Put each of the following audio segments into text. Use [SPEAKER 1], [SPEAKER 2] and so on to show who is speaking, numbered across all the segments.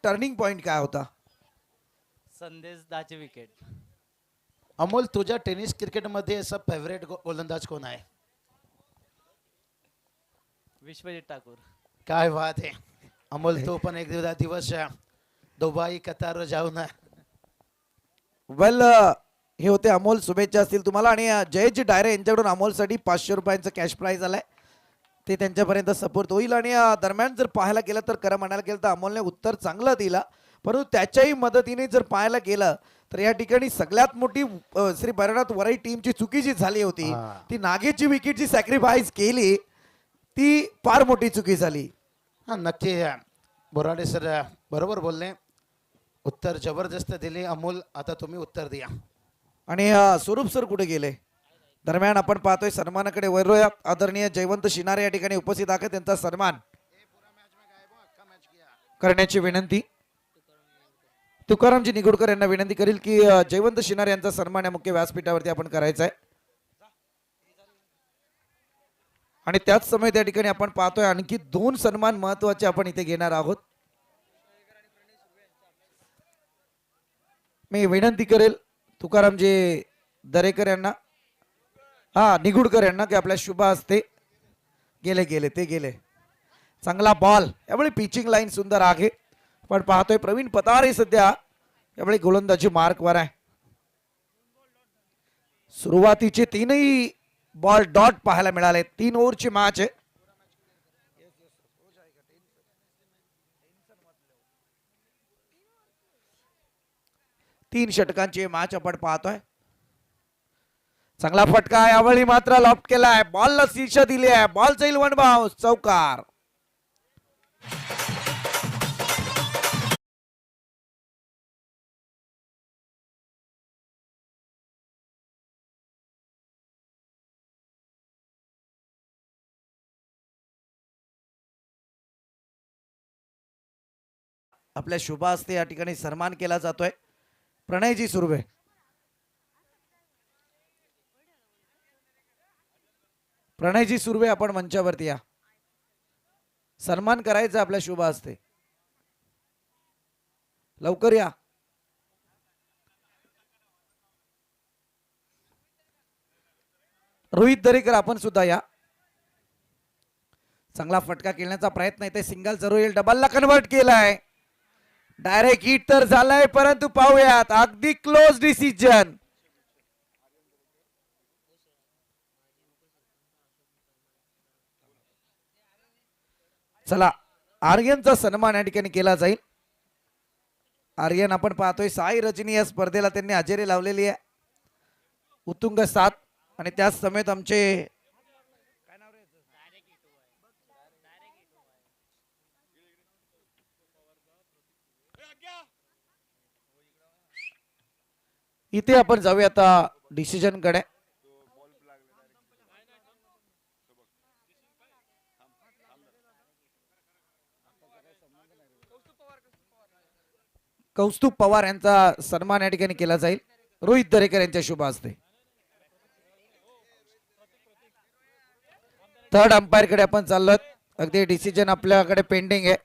[SPEAKER 1] Turning point काय होता?
[SPEAKER 2] संदेश दाची विकेट.
[SPEAKER 3] अमोल, तुझ्या टेनिस क्रिकेटमध्ये असा फेवरेट गोलंदाज कोण आहे?
[SPEAKER 2] विश्वजित ठाकूर.
[SPEAKER 3] काय बात आहे अमोल, तो पण एक दिवस दुबई कतार जाऊन
[SPEAKER 1] वेल हे होते अमोल. शुभेच्छा असतील तुम्हाला. आणि जयजी डायरे यांच्याकडून अमोलसाठी 500 रुपयांचं कॅश प्राइज आलाय, ते त्यांच्यापर्यंत सपोर्ट होईल. आणि दरम्यान जर पाहायला गेलं तर खरं म्हणायला गेलं तर अमोलने उत्तर चांगलं दिलं, परंतु त्याच्याही मदतीने जर पाहायला गेलं तर या ठिकाणी सगळ्यात मोठी श्री भैरवनाथ वरई टीमची चुकी जी झाली होती ती नागेची विकेटची सॅक्रिफाईस केली, ती फार मोठी चुकी झाली.
[SPEAKER 3] हा नक्की बोराडे सर बरोबर बोलले, उत्तर जबरदस्त दिले. अमोल, आता तुम्ही उत्तर द्या.
[SPEAKER 1] आणि स्वरूप सर कुठे गेले? दरम्यान आपण पाहतोय सन्मानाकडे वैरोया आदरणीय जयवंत शिनारे या ठिकाणी उपस्थित आहे, त्यांचा सन्मान करण्याची विनंती. तुकारामजी निगुडकर यांना विनंती करील की जयवंत शिनारे यांचा सन्मान या मुख्य व्यासपीठावरती आपण करायचा आहे. आणि त्याच समय त्या ठिकाणी आपण पाहतोय आणखी 2 सन्मान महत्वाचे आपण इथे घेणार आहोत. मी विनंती करेल तुकारामजी दरेकर यांना, निगुडकर यांना, की आपल्या शुभ हस्ते गेले ते गेले. चांगला बॉल, यावेळी पिचिंग लाईन सुंदर आहे. पण पाहतोय प्रवीण पतारे सध्या यावेळी गोलंदाजी मार्कवर आहे. सुरुवातीचे 3ही बॉल डॉट पाहायला मिळाले. 3 ओव्हरची मॅच आहे. तीन षटकांची मॅच आपण पाहतोय. चांगला फटका यावेळी मात्र लॉफ्ट केलाय, बॉलला दिशा दिली आहे, बॉल जाईल वन बाउंस, चौकार. आपल्या शुभ हस्ते या ठिकाणी सन्मान केला जातोय. प्रणयजी सुर्वे, प्रणयजी सुर्वे आपण मंचावरती या. सन्मान करायचा आपल्या शुभ हस्ते, लवकर या. रोहित दरेकर आपण सुद्धा या. चांगला फटका खेळण्याचा प्रयत्न आहे, सिंगल जरूर येईल, डबलला कन्वर्ट केलाय, डायरेक्ट हिट तर झालाय, परंतु पाहूयात अगदी क्लोज डिसिजन. चला, आर्यनचा सन्मान या ठिकाणी केला जाईल. आर्यन आपण पाहतोय साई रजनी या स्पर्धेला त्यांनी हजेरी लावलेली आहे, उत्तुंग 7. आणि त्याच समेत आमचे इथे आपण जाऊया आता डिसिजन कडे. कौस्तुभ पवार यांचा सन्मान या ठिकाणी केला जाईल रोहित दरेकर यांच्या शुभ हस्ते. थर्ड अंपायर कडे आपण चाललो, अगदी डिसिजन आपल्याकडे पेंडिंग आहे.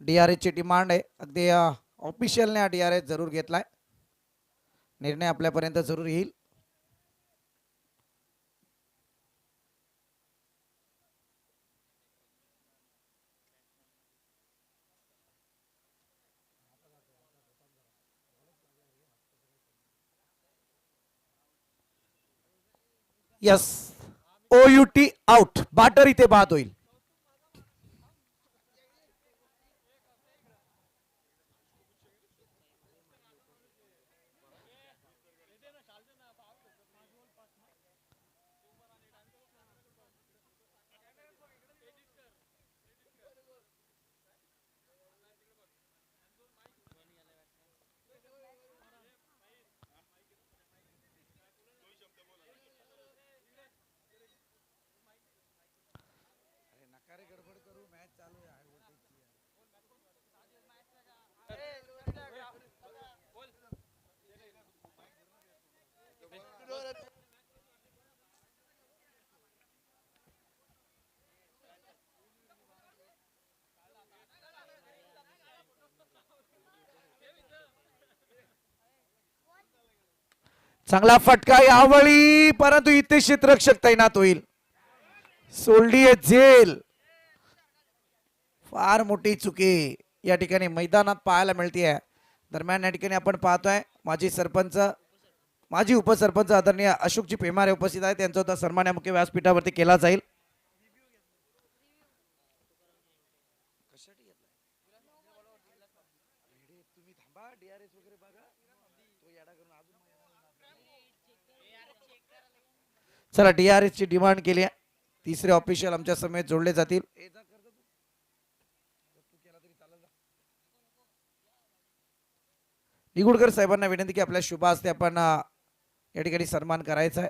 [SPEAKER 1] DRS ची डिमांड आहे, अगदी ऑफिशियलने हा DRS जरूर घेतलाय, निर्णय आपल्यापर्यंत जरूर येईल. यस, OUT आउट, बॅटर इथे बाद होईल. चांगला फटका यावेळी, परंतु इथे क्षेत्ररक्षक तैनात होईल. सोडली आहे झेल. फार मोठी चुकी या ठिकाणी मैदानात पाहायला मिळते. दरम्यान या ठिकाणी आपण पाहतोय माजी उपसरपंच आदरणीय अशोकजी पेमारे उपस्थित आहेत. त्यांचा होता सन्मान या मुख्य व्यासपीठावरती केला जाईल. चला, DRS ची डिमांड केली आहे. तिसरे ऑफिशियल आमच्या समेत जोडले जातील. निगुडकर साहेबांना विनंती की आपल्या शुभ हस्ते आपण या ठिकाणी सन्मान करायचा आहे.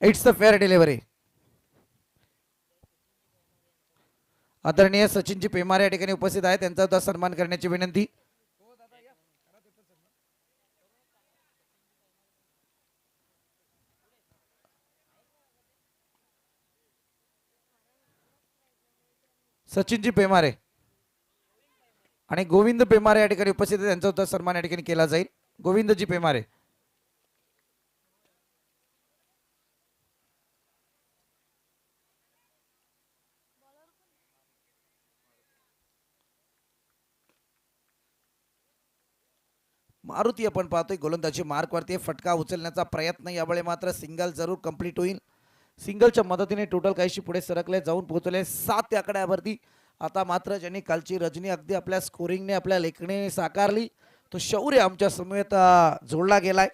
[SPEAKER 1] It's the fair delivery. आदरणीय सचिनजी पेमारे या ठिकाणी उपस्थित आहेत. त्यांचा होता सन्मान करण्याची विनंती. सचिनजी पेमारे आणि गोविंद पेमारे या ठिकाणी उपस्थित आहेत. त्यांचा होता सन्मान या ठिकाणी केला जाईल. गोविंदजी पेमारे. मारुती आपण पाहतोय गोलंदाजी मार्क वरती फटका उचलण्याचा प्रयत्न. यावेळी मात्र सिंगल जरूर कंप्लीट होईल. सिंगलच्या मदतीने टोटल काहीशी पुढे सरकले, जाऊन पोहोचले 7 आकड्यावरती. आता मात्र ज्यांनी कालची रजनी अगदी आपल्या स्कोरिंगने आपल्या लेखणीने साकारली, तो शौर्य आमच्या समेत जोडला गेलाय.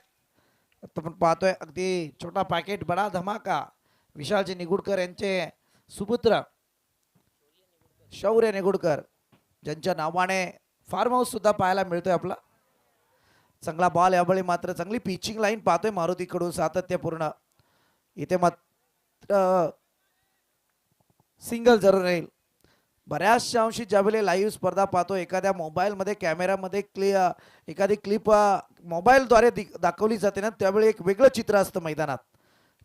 [SPEAKER 1] आता आपण पाहतोय अगदी छोटा पॅकेट बडा धमाका. विशालजी निगुडकर यांचे सुपुत्र शौर्य निगुडकर, ज्यांच्या नावाने फार्म हाऊस सुद्धा पाहायला मिळतोय आपला. चांगला बॉल यावेळी मात्र चांगली पिचिंग लाईन पाहतोय मारुतीकडून सातत्यपूर्ण. इथे मात्र सिंगल जरूर राहील. बऱ्याचशा अंशी ज्यावेळी लाईव्ह स्पर्धा पाहतो, एखाद्या मोबाईलमध्ये कॅमेरामध्ये एखादी क्लिप मोबाईलद्वारे दाखवली जाते ना, त्यावेळी एक वेगळं चित्र असतं मैदानात.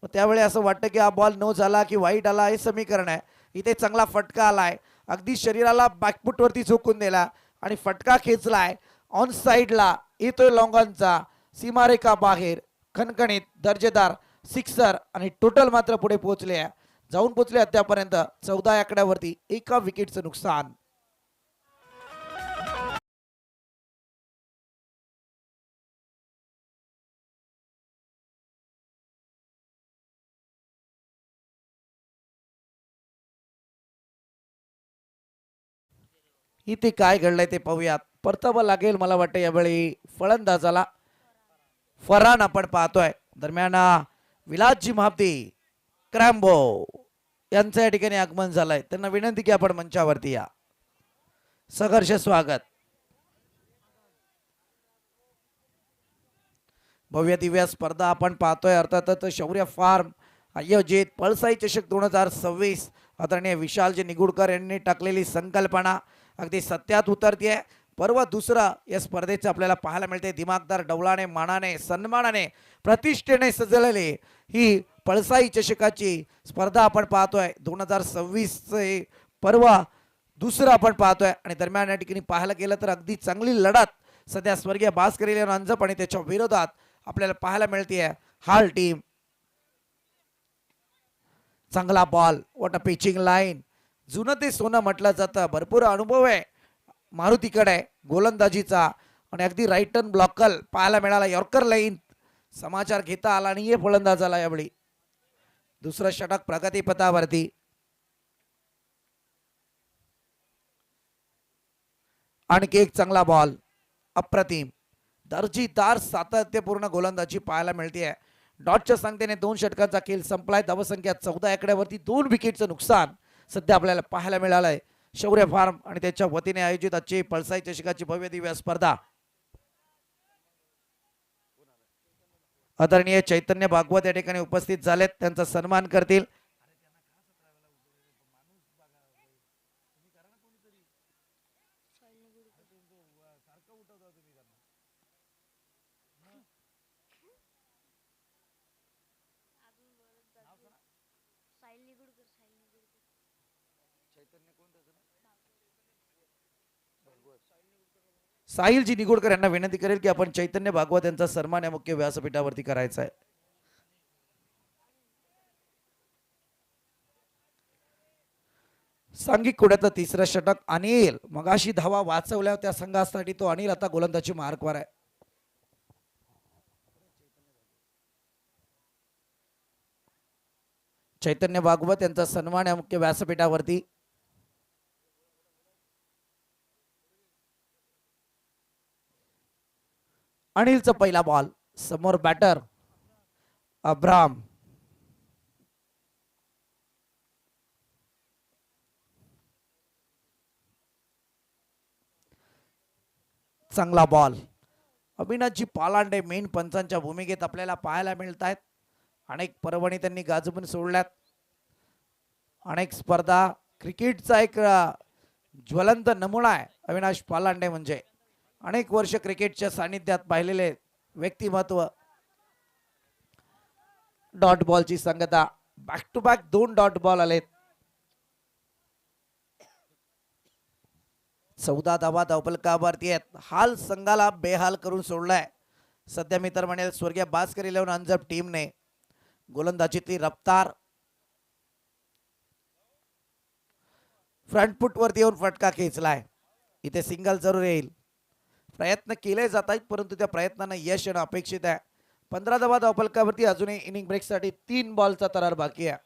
[SPEAKER 1] मग त्यावेळी असं वाटतं की हा बॉल नो झाला की वाईट आला, हे समीकरण आहे. इथे चांगला फटका आलाय, अगदी शरीराला बॅकफुटवरती झोकून दिला आणि फटका खेचलाय. ऑन साईडला येतोय लॉंगॉनचा, सीमारेखा बाहेर, खणखणीत दर्जेदार सिक्सर आणि टोटल मात्र पुढे पोहोचले आहे. जाऊन पोहोचले अद्यापर्यंत 14 आकड्यावरती, एका विकेटचं नुकसान. इथे काय घडलंय ते पाहूयात. परतावा लागेल मला वाटतं यावेळी फलंदाजाला. फरान आपण पाहतोय. दरम्यान विलासजी महापती क्रॅम्बो यांचं या ठिकाणी आगमन झालंय. त्यांना विनंती की आपण मंचावरती या. सहर्ष स्वागत. भव्य दिव्य स्पर्धा आपण पाहतोय. अर्थातच शौर्य फार्म आयोजित पळसाई चषक 2026 आदरणीय विशालजी निगुडकर यांनी टाकलेली संकल्पना अगदी सत्यात उतरतीये. पर्व दुसरा या स्पर्धेचं आपल्याला पाहायला मिळते. दिमागदार डौलाने, मानाने, सन्मानाने, प्रतिष्ठेने सजलेली ही पळसाई चषकाची स्पर्धा आपण पाहतोय. 2026 पर्व दुसरा आपण पाहतोय. आणि दरम्यान या ठिकाणी पाहायला गेलं तर अगदी चांगली लढत सध्या स्वर्गीय भास्करी रंजप आणि त्याच्या विरोधात आपल्याला पाहायला मिळते. हाल टीम. चांगला ball, what a pitching line. जुनं ते सोनं म्हटलं जातं. भरपूर अनुभव आहे मारुतीकडे गोलंदाजीचा आणि अगदी राईट टर्न ब्लॉकल पाहायला मिळाला. यॉर्कर लाईन समाचार घेता आला नाहीये फलंदाजाला यावेळी. दुसरं षटक प्रगतीपथावरती. आणखी एक चांगला बॉल. अप्रतिम दर्जेदार सातत्यपूर्ण गोलंदाजी पाहायला मिळते. डॉटच्या संख्येने 2 षटकांचा खेळ संपलाय. धावसंख्या 14 आकड्यावरती 2 विकेटचं नुकसान सध्या आपल्याला पाहायला मिळालंय. शौर्य फार्म आणि त्याच्या वतीने आयोजित आजची पळसाई चषकाची भव्य दिव्य स्पर्धा. आदरणीय चैतन्य भागवत या ठिकाणी उपस्थित झालेत, त्यांचा सन्मान करतील. साहिलजी निगोडकर यांना विनंती करेल की आपण चैतन्य भागवत यांचा सन्मान या मुख्य व्यासपीठावरती करायचा आहे. सांघिक कुड्यातलं तिसरं षटक अनिल मगाशी धावा वाचवल्या त्या संघासाठी तो अनिल आता गोलंदाजी मार्कवर आहे. चैतन्य भागवत यांचा सन्मान या मुख्य व्यासपीठावरती. अनिलचा पहिला बॉल, समोर बॅटर अब्राम. चांगला बॉल. अविनाशजी पालांडे मेन पंचांच्या भूमिकेत आपल्याला पाहायला मिळत आहेत. अनेक पर्वणी त्यांनी गाजवून सोडल्यात. अनेक स्पर्धा, क्रिकेटचा एक ज्वलंत नमुना आहे अविनाश पालांडे म्हणजे. अनेक वर्ष क्रिकेटच्या सानिध्यात पाहिलेले व्यक्तिमत्व. डॉट बॉलची संगता, back to back 2 dot ball आलेत. 14 धावा धावफलकावरती आहेत. हाल संघाला बेहाल करून सोडलाय सध्या मी तर म्हणेल स्वर्गीय भास्कर इलेव्हन अंजप टीमने. गोलंदाजीतली रफ्तार, फ्रंट फुट वरती येऊन फटका खेचलाय. इथे सिंगल जरूर येईल. प्रयत्न केले जात आहेत परंतु त्या प्रयत्नांना यश येणं अपेक्षित आहे. 15 धावा धावफलकावरती अजूनही इनिंग ब्रेकसाठी 3 बॉलचा तरार बाकी आहे.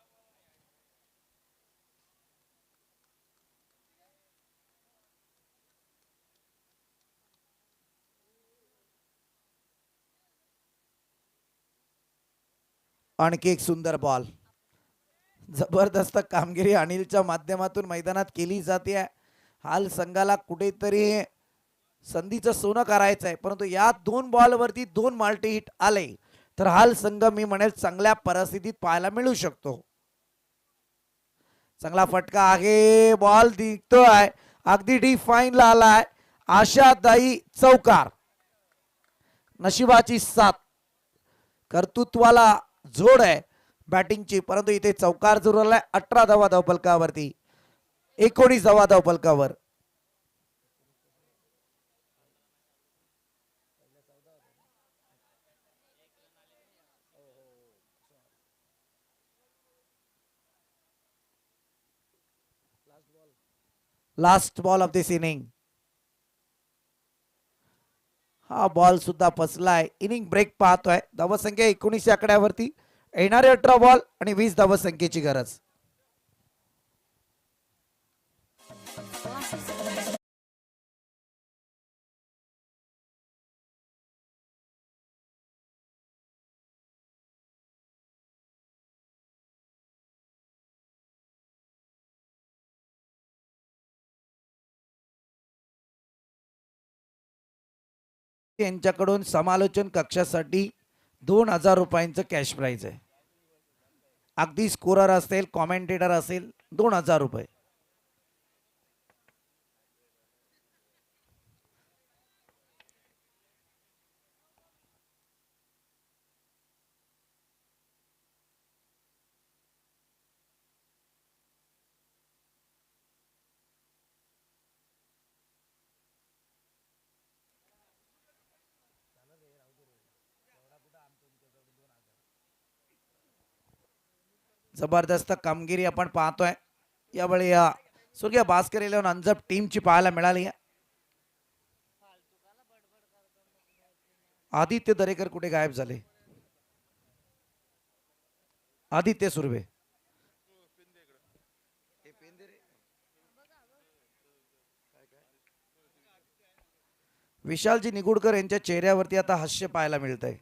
[SPEAKER 1] आणखी एक सुंदर बॉल. जबरदस्त कामगिरी अनिलच्या माध्यमातून मैदानात केली जाते. हाल संघाला कुठेतरी संधीचं सोनं करायचं आहे परंतु या 2 बॉलवरती 2 माल्टी हिट आले तर हाल संघ मी म्हणेल चांगल्या परिस्थितीत पाहायला मिळू शकतो. चांगला फटका आहे. बॉल दिसतोय अगदी डिफाईनला आलाय. आशादायी चौकार. नशिबाची साथ, कर्तृत्वाला जोड आहे बॅटिंगची परंतु इथे चौकार जरूर आलाय. 18 धावा धावफलकावरती, 19 धावा धावफलकावर. Last ball of this inning. हा बॉल सुद्धा फसलाय. इनिंग ब्रेक पाहतोय. धावसंख्या 19 या आकड्यावरती. येणारे 18 बॉल आणि 20 धावसंख्येची गरज. यांच्याकडून समालोचन कक्षासाठी 2000 रुपयांचं कॅश प्राइज आहे. अगदी स्कोरर असेल, कॉमेंटेटर असेल, 2000 रुपये. जबरदस्त कामगिरी आपण पाहतोय यावेळी स्वर्गीय भास्कर इलेव्हन अंजप टीमची पाहायला मिळाली आहे. आदित्य दरेकर कुठे गायब झाले? आदित्य सुर्वे. विशालजी निगुडकर यांच्या चेहऱ्यावरती आता हास्य पाहायला मिळत आहे.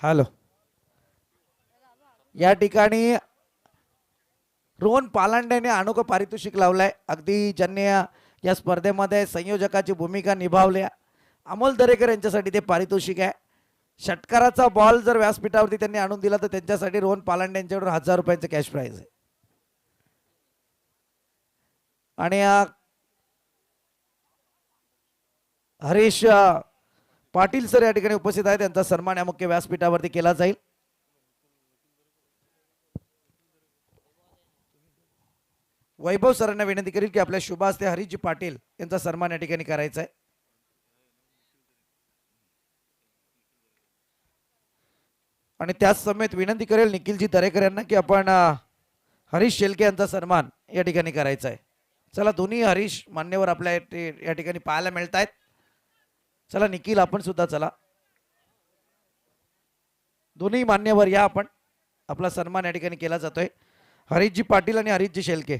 [SPEAKER 1] हॅलो. या ठिकाणी रोहन पालांड्याने अनोखं पारितोषिक लावलंय. अगदी ज्यांनी या स्पर्धेमध्ये संयोजकाची भूमिका निभावली, अमोल दरेकर यांच्यासाठी ते पारितोषिक आहे. षटकाराचा बॉल जर व्यासपीठावरती त्यांनी आणून दिला तर त्यांच्यासाठी रोहन पालांडे यांच्याकडून 1000 रुपयांचं कॅश प्राइज आहे. आणि हरीश पाटील सर या ठिकाणी उपस्थित आहेत. त्यांचा सन्मान या मुख्य व्यासपीठावरती केला जाईल. वैभव सरांना विनंती करील की आपल्या शुभ हस्ते हरीशजी पाटील यांचा सन्मान या ठिकाणी करायचा आहे. आणि त्याच समेत विनंती करेल निखिलजी दरेकर यांना की आपण हरीश शेलके यांचा सन्मान या ठिकाणी करायचा आहे. चला, दोन्ही हरीश मान्यवर आपल्या या ठिकाणी पाहायला मिळत आहेत. चला निखिल, आपण सुद्धा चला. दोन्ही मान्यवर या, आपण आपला सन्मान या ठिकाणी केला जातोय. हरीशजी पाटील आणि हरीशजी शेलके.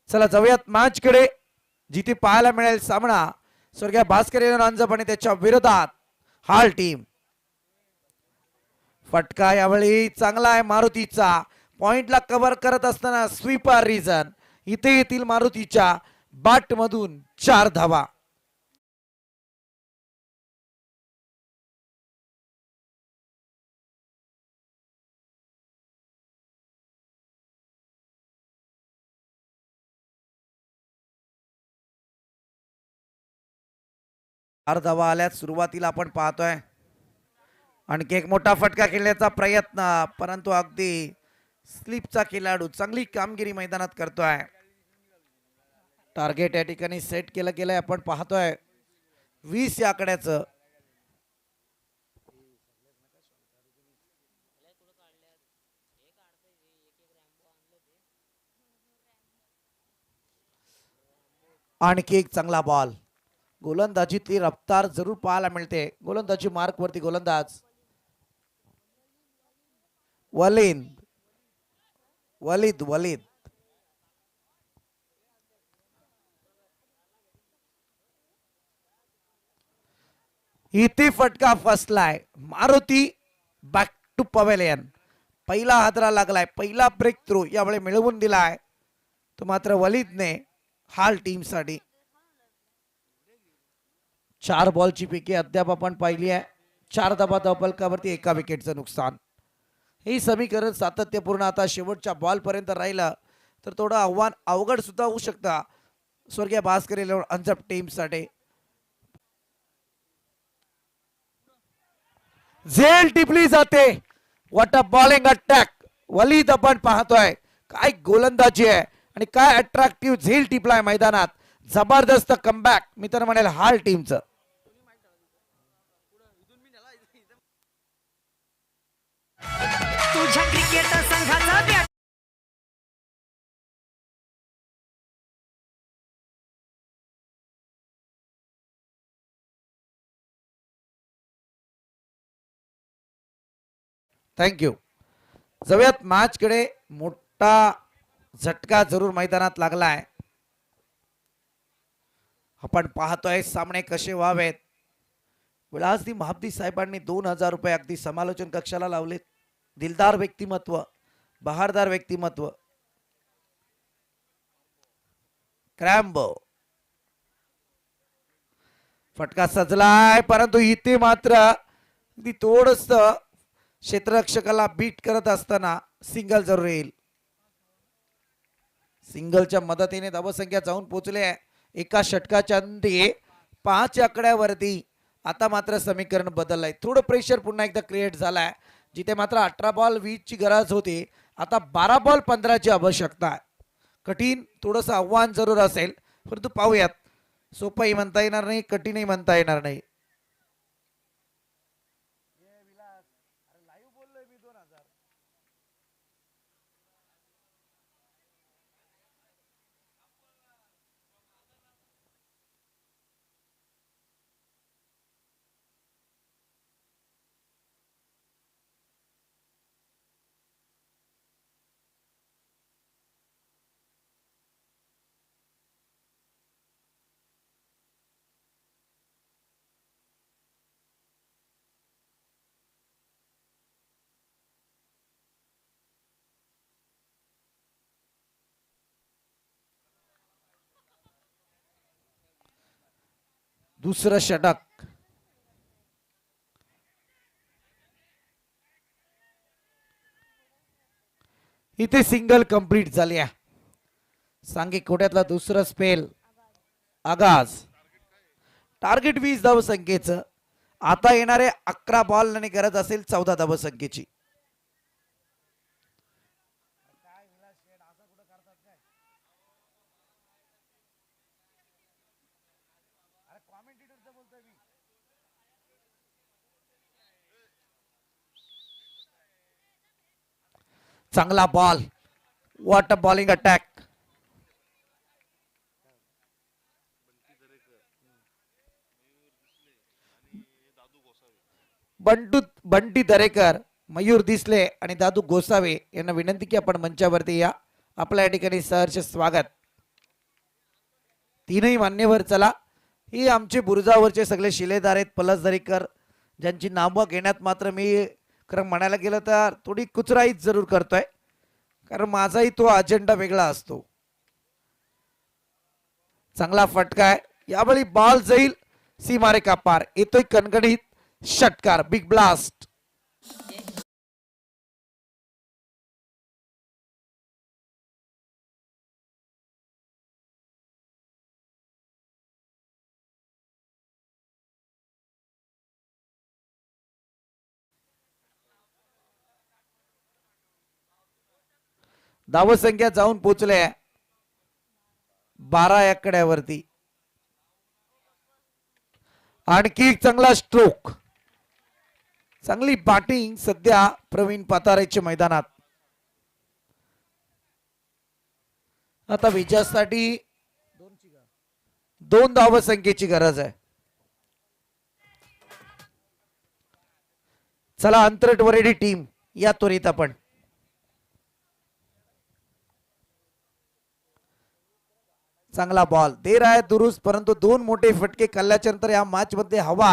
[SPEAKER 1] चला जाऊयात मॅचकडे, जिथे पाहायला मिळेल सामना स्वर्गीय भास्कर यांचा आणि त्याच्या विरोधात हाल टीम. फटका यावेळी चांगला आहे मारुतीचा. पॉइंटला कव्हर करत असताना स्वीपर रिझन. इथे येतील मारुतीच्या बाट मधून 4 धावा. धावा आल्यात. सुरुवातीला आपण पाहतोय आणखी एक मोठा फटका खेळण्याचा प्रयत्न, परंतु अगदी स्लिपचा खेळाडू चांगली कामगिरी मैदानात करतोय. टार्गेट या ठिकाणी सेट केलं गेलंय. आपण पाहतोय 20 या आकड्याचं. आणखी एक चांगला बॉल. गोलंदाजीतली रफ्तार जरूर पाहायला मिळते. गोलंदाजी मार्क वरती गोलंदाज वलीद. इथे फटका फसलाय. Maruti back to pavilion. पहिला हादरा लागलाय, पहिला ब्रेक थ्रू यावेळी मिळवून दिलाय तो मात्र वलीदने हाल टीम साठी. 4 बॉलची पैकी अद्याप आपण पाहिली आहे. 4 धावा धावफलकावरती 1 विकेटचं नुकसान. हे समीकरण सातत्यपूर्ण आता शेवटच्या बॉल पर्यंत राहिलं तर थोडं आव्हान अवघड सुद्धा होऊ शकतं स्वर्गीय भास्कर अंजप टीम साठी. झेल टिपली जाते. What a bowling attack. Waleed आपण पाहतोय काय गोलंदाजी आहे आणि काय अट्रॅक्टिव्ह झेल टिपलाय मैदानात. जबरदस्त कमबॅक मी तर म्हणेल हाल टीमचं.
[SPEAKER 4] तुझ्या क्रिकेट संघाचा
[SPEAKER 1] थँक्यू. जाऊयात मॅच कडे. मोठा झटका जरूर मैदानात लागलाय. आपण पाहतोय सामने कसे व्हावेत. विलासदी महाबदी साहेबांनी 2000 रुपये अगदी समालोचन कक्षाला लावलेत. दिलदार व्यक्तिमत्व, बहारदार व्यक्तिमत्व. क्रॅम्बो. फटका सजलाय, परंतु इथे मात्र थोडस क्षेत्ररक्षकाला बीट करत असताना सिंगल जरूर येईल. सिंगलच्या मदतीने धावसंख्या जाऊन पोहोचले एका षटकाच्या अंती 5 आकड्यावरती. आता मात्र समीकरण बदललंय. थोडं प्रेशर पुन्हा एकदा क्रिएट झालाय. जिथे मात्र 18 बॉल 20 ची गरज होती, आता 12 बॉल 15 ची आवश्यकता आहे. कठीण थोडस आव्हान जरूर असेल, परंतु पाहूयात. सोपंही म्हणता येणार नाही, कठीणही म्हणता येणार नाही. दुसरं षटक. इथे सिंगल कंप्लीट झाली आहे. सांगे कोट्यातला दुसरं स्पेल आगाज. टार्गेट 20 धावसंख्येचं. आता येणारे 11 बॉल आणि गरज असेल 14 धावसंख्येची. चांगला ball. What a bowling attack. Bunty Darekar, Mayur दिसले आणि दादू गोसावे यांना विनंती की आपण मंचावरती या. आपल्या या ठिकाणी सहर्ष स्वागत. तीनही मान्यवर चला. ही आमचे बुरुजावरचे सगळे शिलेदार आहेत. पलस दरेकर ज्यांची नावं घेण्यात मात्र मी खरं म्हणायला गेलं तर थोडी कुचराईच जरूर करतोय, कारण माझाही तो अजेंडा वेगळा असतो. चांगला फटका आहे. यावेळी बॉल जाईल सीमारेखा पार. येतोय कणकणीत षटकार. Big blast. धावसंख्या जाऊन पोचले 12 आकड्यावरती. आणखी एक चांगला स्ट्रोक. चांगली बॅटिंग सध्या प्रवीण पतारेच्या मैदानात. आता विजयासाठी 2 धावसंख्येची गरज आहे. चला अंतरटवरेडी टीम या त्वरित आपण. चांगला बॉल दे रहा है दुरुस्त, परंतु 2 मोठे फटके खाल्ल्याच्या नंतर या मॅच मध्ये हवा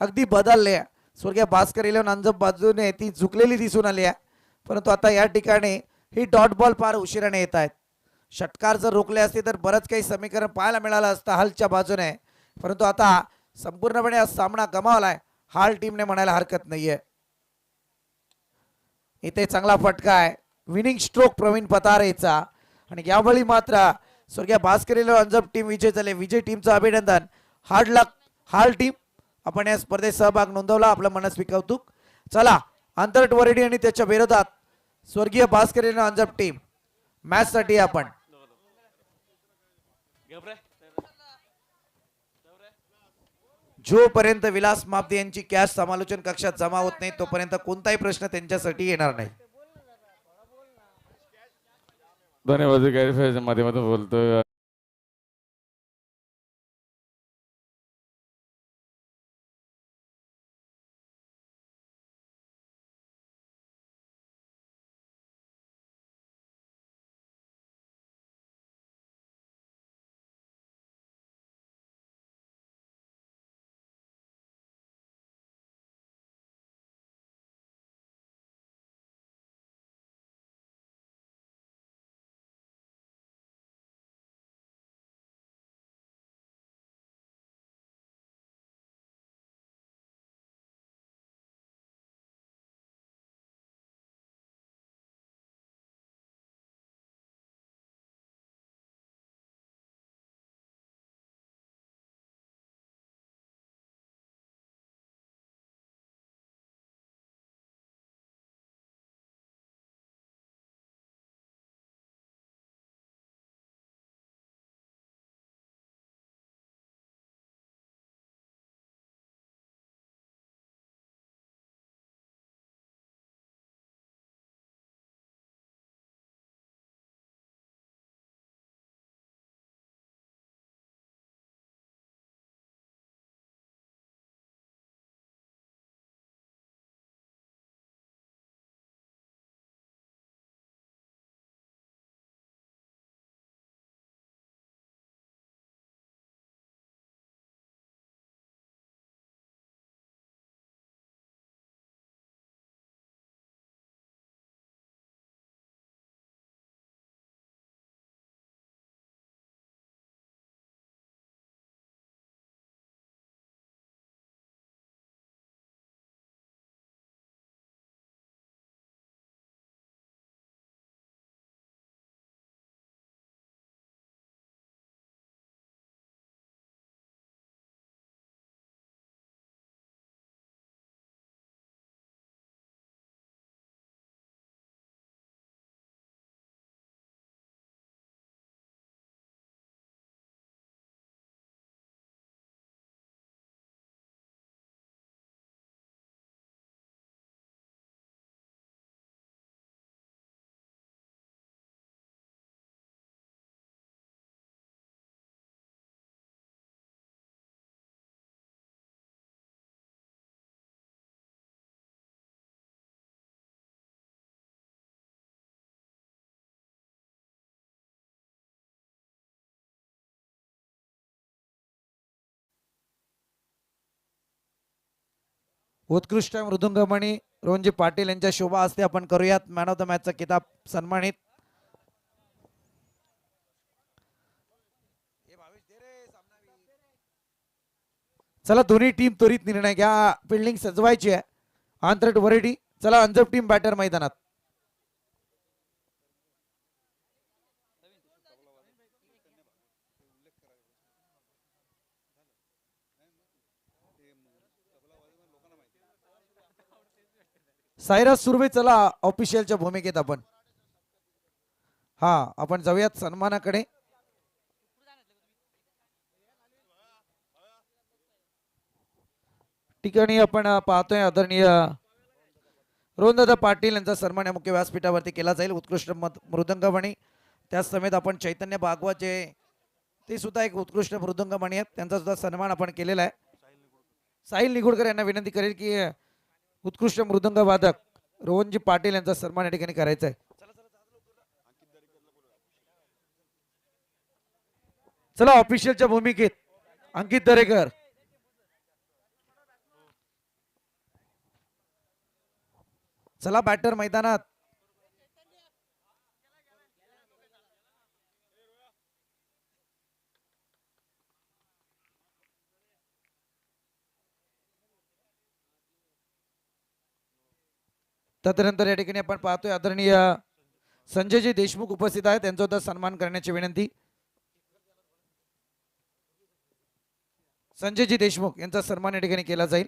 [SPEAKER 1] अगदी बदलले. स्वर्गीय भास्कर इलेव्हन अंजप बाजूने ती झुकलेली दिसून आली आहे, परंतु आता या ठिकाणी ही डॉट बॉल फार उशिराने येत आहेत. षटकार जर रोखले असते तर बरंच काही समीकरण पाहायला मिळालं असतं हालच्या बाजूने, परंतु आता संपूर्णपणे हा सामना गमावलाय हाल टीमने म्हणायला हरकत नाहीये. इथे चांगला फटका आहे. विनिंग स्ट्रोक प्रवीण पतारेचा. आणि यावेळी मात्र स्वर्गीय भास्कर इलेव्हन अंजप टीम विजय झाले. विजय टीमचं अभिनंदन. हार्ड लक हाल टीम, आपण या स्पर्धेत सहभाग नोंदवला. आपलं मनस्वी कौतुक. चला आंतरटवरेडी आणि त्याच्या विरोधात स्वर्गीय भास्कर इलेव्हन अंजप टीम मॅच साठी आपण जोपर्यंत विलास मापदे यांची कॅश समालोचन कक्षात जमा होत नाही तोपर्यंत कोणताही प्रश्न त्यांच्यासाठी येणार नाही.
[SPEAKER 5] धन्यवाद. माध्यमातून बोलतोय.
[SPEAKER 1] उत्कृष्ट मृदुंगमणी रोहनजी पाटील यांच्या शोभा हस्ते आपण करूयात मॅन ऑफ द मॅचचा किताब सन्मानित. चला दोन्ही टीम त्वरित निर्णय घ्या. फिल्डिंग सजवायची आहे. आंतरट वरेडी. चला अंजप टीम बॅटर मैदानात. सायराज सुर्वे चला ऑफिशियलच्या भूमिकेत आपण. हा आपण जाऊयात सन्मानाकडे. ठिकाणी आपण पाहतोय आदरणीय रोहनदादा पाटील यांचा सन्मान या मुख्य व्यासपीठावरती केला जाईल. उत्कृष्ट मृदंगमणी त्याच समेत आपण चैतन्य भागवत जे ते सुद्धा एक उत्कृष्ट मृदंगमणी आहेत त्यांचा सुद्धा सन्मान आपण केलेला आहे. साहिल निगुडकर यांना विनंती करेल की उत्कृष्ट मृदंग वादक रोहनजी पाटील यांचा सन्मान या ठिकाणी करायचा आहे. चला ऑफिशियलच्या भूमिकेत अंकित दरेकर. चला बॅटर मैदानात. तदनंतर या ठिकाणी आपण पाहतोय आदरणीय संजयजी देशमुख उपस्थित आहेत त्यांचा सुद्धा सन्मान करण्याची विनंती. संजयजी देशमुख यांचा सन्मान या ठिकाणी केला जाईल.